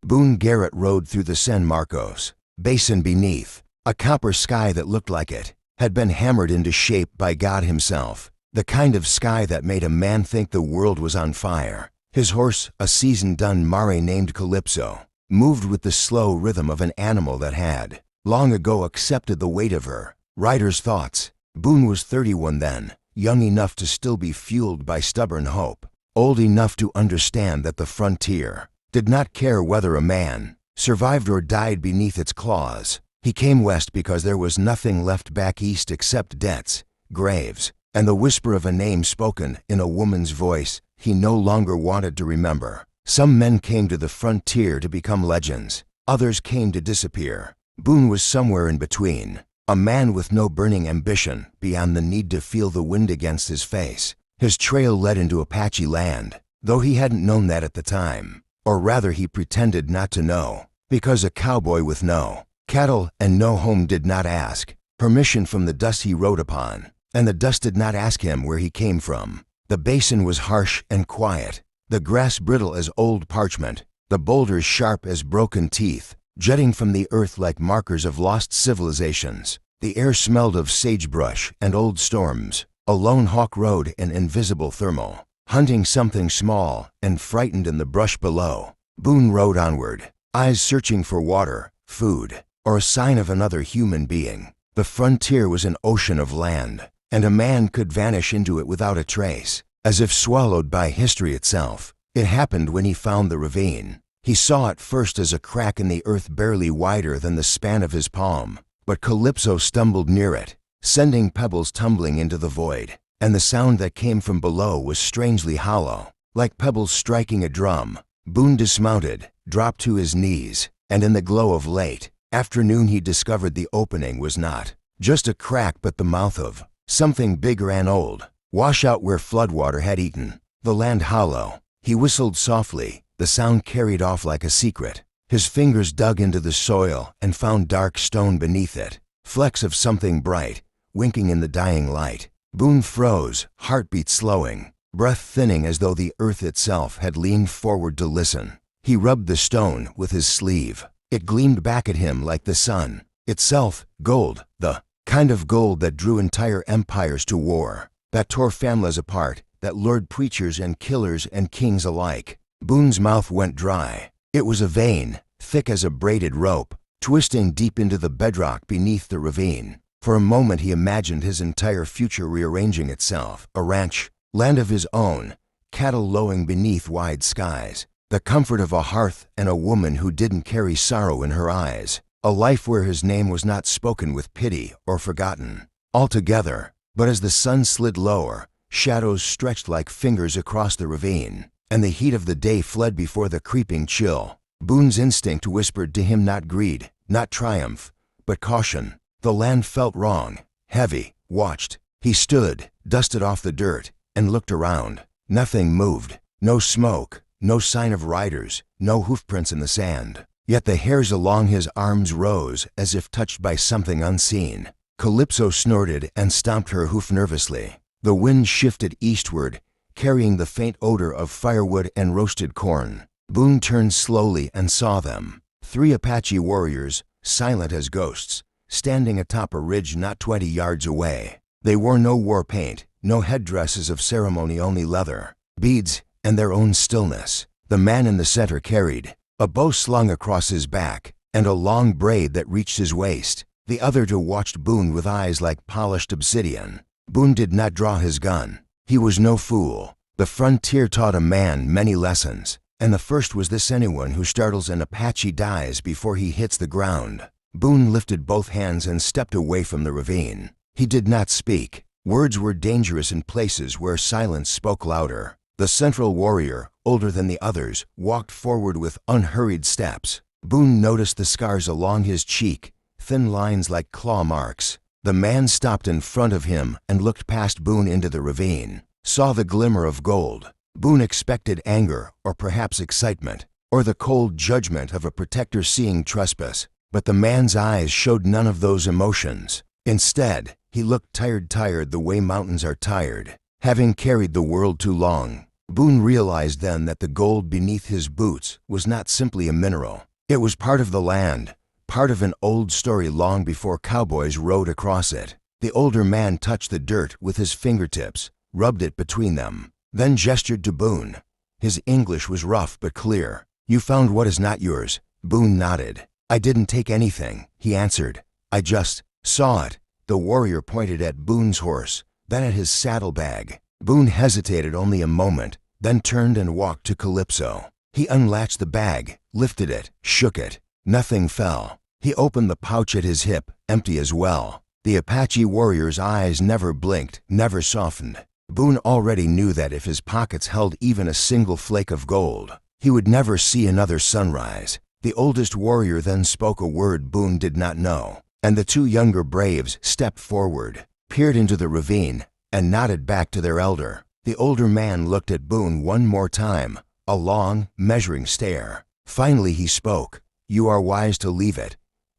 Boone Garret rode through the San Marcos basin beneath. A copper sky that looked like it had been hammered into shape by God himself, the kind of sky that made a man think the world was on fire. His horse, a seasoned dun mare named Calypso, moved with the slow rhythm of an animal that had, long ago, accepted the weight of her rider's thoughts. Boone was 31 then, young enough to still be fueled by stubborn hope, old enough to understand that the frontier did not care whether a man survived or died beneath its claws. He came west because there was nothing left back east except debts, graves, and the whisper of a name spoken in a woman's voice he no longer wanted to remember. Some men came to the frontier to become legends. Others came to disappear. Boone was somewhere in between, a man with no burning ambition beyond the need to feel the wind against his face. His trail led into Apache land, though he hadn't known that at the time. Or rather, he pretended not to know, because a cowboy with no cattle and no home did not ask permission from the dust he rode upon, and the dust did not ask him where he came from. The basin was harsh and quiet, the grass brittle as old parchment, the boulders sharp as broken teeth, jutting from the earth like markers of lost civilizations. The air smelled of sagebrush and old storms. A lone hawk rode an invisible thermal, hunting something small and frightened in the brush below. Boone rode onward, eyes searching for water, food, or a sign of another human being. The frontier was an ocean of land, and a man could vanish into it without a trace, as if swallowed by history itself. It happened when he found the ravine. He saw it first as a crack in the earth barely wider than the span of his palm, but Calypso stumbled near it, sending pebbles tumbling into the void, and the sound that came from below was strangely hollow, like pebbles striking a drum. Boone dismounted, dropped to his knees, and in the glow of late afternoon he discovered the opening was not just a crack but the mouth of something bigger and old, washout where floodwater had eaten the land hollow. He whistled softly, the sound carried off like a secret. His fingers dug into the soil and found dark stone beneath it, flecks of something bright, winking in the dying light. Boone froze, heartbeat slowing, breath thinning as though the earth itself had leaned forward to listen. He rubbed the stone with his sleeve. It gleamed back at him like the sun itself, gold, the kind of gold that drew entire empires to war, that tore families apart, that lured preachers and killers and kings alike. Boone's mouth went dry. It was a vein, thick as a braided rope, twisting deep into the bedrock beneath the ravine. For a moment he imagined his entire future rearranging itself, a ranch, land of his own, cattle lowing beneath wide skies, the comfort of a hearth and a woman who didn't carry sorrow in her eyes, a life where his name was not spoken with pity or forgotten altogether. But as the sun slid lower, shadows stretched like fingers across the ravine, and the heat of the day fled before the creeping chill. Boone's instinct whispered to him not greed, not triumph, but caution. The land felt wrong, heavy, watched. He stood, dusted off the dirt, and looked around. Nothing moved, no smoke, no sign of riders, no hoofprints in the sand. Yet the hairs along his arms rose as if touched by something unseen. Calypso snorted and stomped her hoof nervously. The wind shifted eastward, carrying the faint odor of firewood and roasted corn. Boone turned slowly and saw them. 3 Apache warriors, silent as ghosts, standing atop a ridge not 20 yards away. They wore no war paint, no headdresses of ceremony, only leather, beads, and their own stillness. The man in the center carried a bow slung across his back and a long braid that reached his waist. The other two watched Boone with eyes like polished obsidian. Boone did not draw his gun. He was no fool. The frontier taught a man many lessons, and the first was this: anyone who startles an Apache dies before he hits the ground. Boone lifted both hands and stepped away from the ravine. He did not speak. Words were dangerous in places where silence spoke louder. The central warrior, older than the others, walked forward with unhurried steps. Boone noticed the scars along his cheek, thin lines like claw marks. The man stopped in front of him and looked past Boone into the ravine, saw the glimmer of gold. Boone expected anger, or perhaps excitement, or the cold judgment of a protector seeing trespass, but the man's eyes showed none of those emotions. Instead, he looked tired the way mountains are tired, having carried the world too long. Boone realized then that the gold beneath his boots was not simply a mineral. It was part of the land, part of an old story long before cowboys rode across it. The older man touched the dirt with his fingertips, rubbed it between them, then gestured to Boone. His English was rough but clear. "You found what is not yours." Boone nodded. "I didn't take anything," he answered. "I just saw it." The warrior pointed at Boone's horse, then at his saddlebag. Boone hesitated only a moment, then turned and walked to Calypso. He unlatched the bag, lifted it, shook it. Nothing fell. He opened the pouch at his hip, empty as well. The Apache warrior's eyes never blinked, never softened. Boone already knew that if his pockets held even a single flake of gold, he would never see another sunrise. The oldest warrior then spoke a word Boone did not know, and the two younger braves stepped forward, peered into the ravine, and nodded back to their elder. The older man looked at Boone one more time, a long, measuring stare. Finally he spoke. "You are wise to leave it."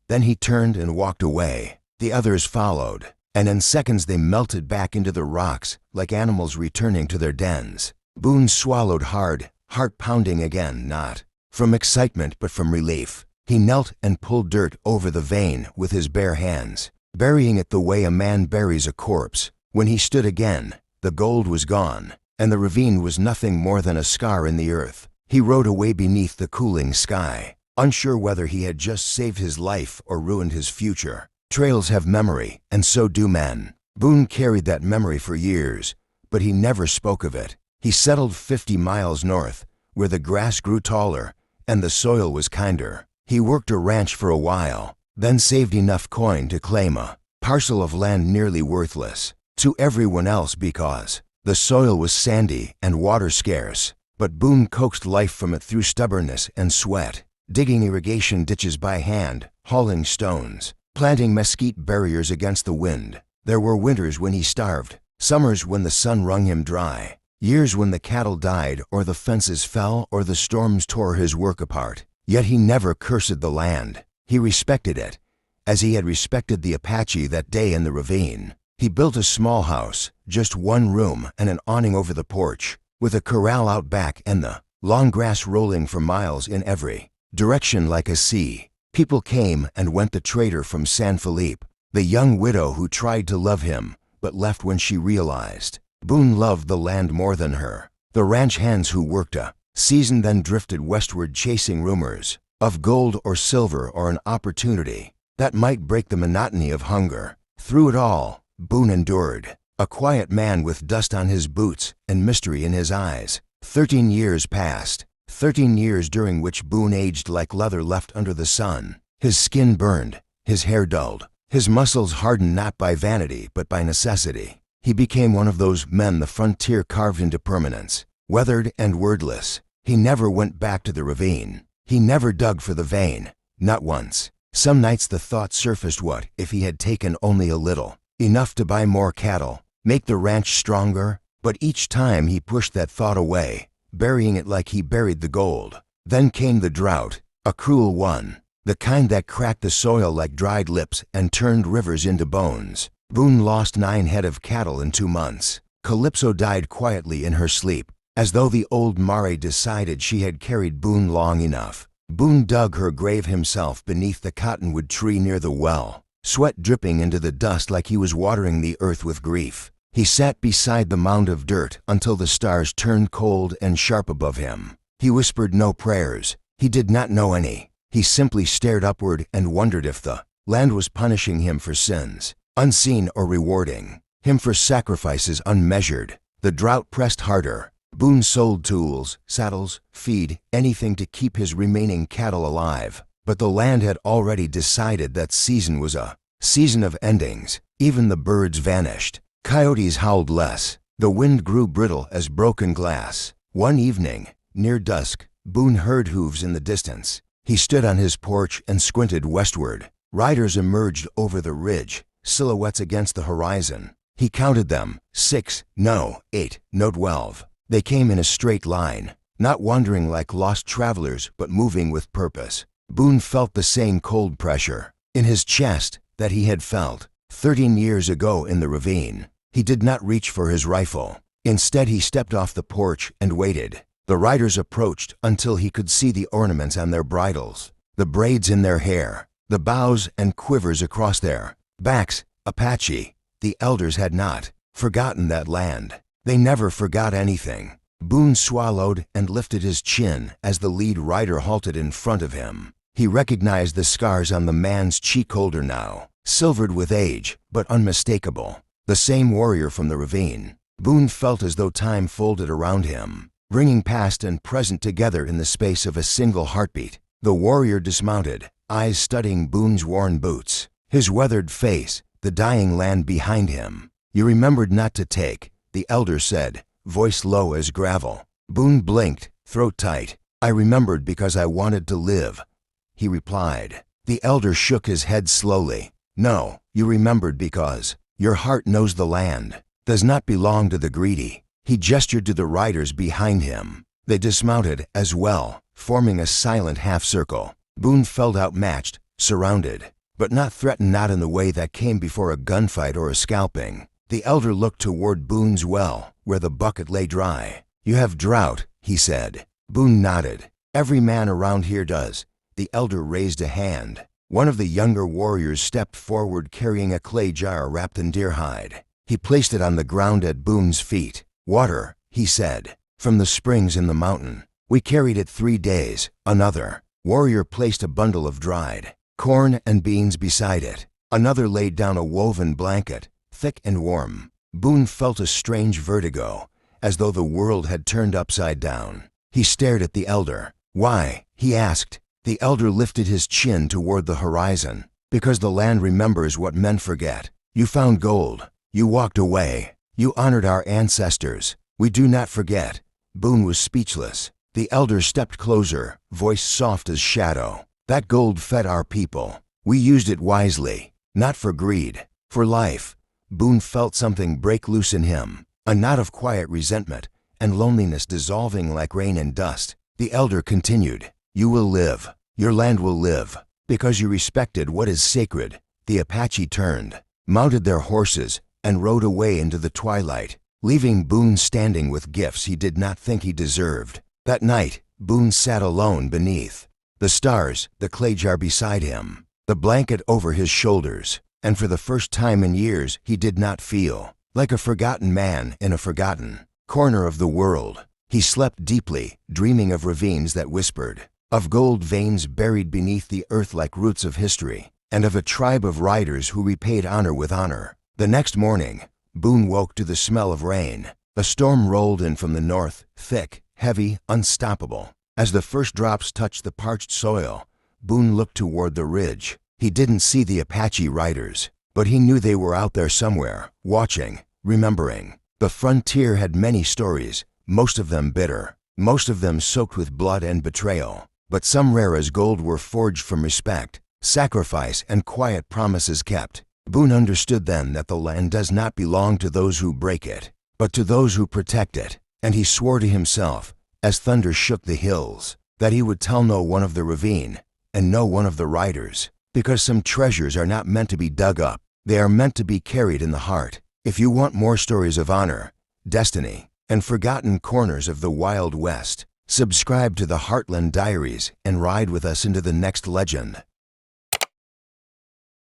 Then he turned and walked away. The others followed, and in seconds they melted back into the rocks like animals returning to their dens. Boone swallowed hard, heart pounding again, not from excitement but from relief. He knelt and pulled dirt over the vein with his bare hands, burying it the way a man buries a corpse. When he stood again, the gold was gone, and the ravine was nothing more than a scar in the earth. He rode away beneath the cooling sky, unsure whether he had just saved his life or ruined his future. Trails have memory, and so do men. Boone carried that memory for years, but he never spoke of it. He settled 50 miles north, where the grass grew taller and the soil was kinder. He worked a ranch for a while, then saved enough coin to claim a parcel of land nearly worthless to everyone else because the soil was sandy and water scarce. But Boone coaxed life from it through stubbornness and sweat, digging irrigation ditches by hand, hauling stones, planting mesquite barriers against the wind. There were winters when he starved, summers when the sun wrung him dry, years when the cattle died or the fences fell or the storms tore his work apart. Yet he never cursed the land. He respected it, as he had respected the Apache that day in the ravine. He built a small house, just one room and an awning over the porch, with a corral out back and the long grass rolling for miles in every direction like a sea. People came and went. The trader from San Felipe, the young widow who tried to love him but left when she realized. Boone loved the land more than her. The ranch hands who worked a season then drifted westward chasing rumors of gold or silver or an opportunity that might break the monotony of hunger. Through it all, Boone endured, a quiet man with dust on his boots and mystery in his eyes. 13 years passed, 13 years during which Boone aged like leather left under the sun. His skin burned, his hair dulled, his muscles hardened not by vanity but by necessity. He became one of those men the frontier carved into permanence, weathered and wordless. He never went back to the ravine. He never dug for the vein, not once. Some nights the thought surfaced, what if he had taken only a little, enough to buy more cattle, make the ranch stronger? But each time he pushed that thought away, burying it like he buried the gold. Then came the drought, a cruel one, the kind that cracked the soil like dried lips and turned rivers into bones. Boone lost 9 head of cattle in 2 months. Calypso died quietly in her sleep, as though the old mare decided she had carried Boone long enough. Boone dug her grave himself beneath the cottonwood tree near the well, sweat dripping into the dust like he was watering the earth with grief. He sat beside the mound of dirt until the stars turned cold and sharp above him. He whispered no prayers. He did not know any. He simply stared upward and wondered if the land was punishing him for sins, unseen, or rewarding him for sacrifices unmeasured. The drought pressed harder. Boone sold tools, saddles, feed, anything to keep his remaining cattle alive. But the land had already decided that season was a season of endings. Even the birds vanished. Coyotes howled less. The wind grew brittle as broken glass. One evening, near dusk, Boone heard hooves in the distance. He stood on his porch and squinted westward. Riders emerged over the ridge, silhouettes against the horizon. He counted them, 6, no, 8, no 12. They came in a straight line, not wandering like lost travelers but moving with purpose. Boone felt the same cold pressure in his chest that he had felt 13 years ago in the ravine. He did not reach for his rifle. Instead, he stepped off the porch and waited. The riders approached until he could see the ornaments on their bridles, the braids in their hair, the bows and quivers across their backs. Apache, the elders had not forgotten that land. They never forgot anything. Boone swallowed and lifted his chin as the lead rider halted in front of him. He recognized the scars on the man's cheek, older now, silvered with age, but unmistakable. The same warrior from the ravine. Boone felt as though time folded around him, bringing past and present together in the space of a single heartbeat. The warrior dismounted, eyes studying Boone's worn boots, his weathered face, the dying land behind him. "You remembered not to take," the elder said, voice low as gravel. Boone blinked, throat tight. "I remembered because I wanted to live," he replied. The elder shook his head slowly. "No, you remembered because your heart knows the land does not belong to the greedy." He gestured to the riders behind him. They dismounted as well, forming a silent half-circle. Boone felt outmatched, surrounded, but not threatened, not in the way that came before a gunfight or a scalping. The elder looked toward Boone's well, where the bucket lay dry. "You have drought," he said. Boone nodded. "Every man around here does." The elder raised a hand. One of the younger warriors stepped forward carrying a clay jar wrapped in deer hide. He placed it on the ground at Boone's feet. "Water," he said, "from the springs in the mountain. We carried it 3 days." Another warrior placed a bundle of dried corn and beans beside it. Another laid down a woven blanket, thick and warm. Boone felt a strange vertigo, as though the world had turned upside down. He stared at the elder. "Why?" he asked. The elder lifted his chin toward the horizon. "Because the land remembers what men forget. You found gold. You walked away. You honored our ancestors. We do not forget." Boone was speechless. The elder stepped closer, voice soft as shadow. "That gold fed our people. We used it wisely, not for greed, for life." Boone felt something break loose in him, a knot of quiet resentment and loneliness dissolving like rain and dust. The elder continued, "You will live. Your land will live, because you respected what is sacred." The Apache turned, mounted their horses, and rode away into the twilight, leaving Boone standing with gifts he did not think he deserved. That night, Boone sat alone beneath the stars, the clay jar beside him, the blanket over his shoulders, and for the first time in years he did not feel like a forgotten man in a forgotten corner of the world. He slept deeply, dreaming of ravines that whispered, of gold veins buried beneath the earth like roots of history, and of a tribe of riders who repaid honor with honor. The next morning, Boone woke to the smell of rain. A storm rolled in from the north, thick, heavy, unstoppable. As the first drops touched the parched soil, Boone looked toward the ridge. He didn't see the Apache riders, but he knew they were out there somewhere, watching, remembering. The frontier had many stories, most of them bitter, most of them soaked with blood and betrayal. But some rare as gold were forged from respect, sacrifice, and quiet promises kept. Boone understood then that the land does not belong to those who break it, but to those who protect it. And he swore to himself, as thunder shook the hills, that he would tell no one of the ravine, and no one of the riders, because some treasures are not meant to be dug up, they are meant to be carried in the heart. If you want more stories of honor, destiny, and forgotten corners of the Wild West, subscribe to the Heartland Diaries and ride with us into the next legend.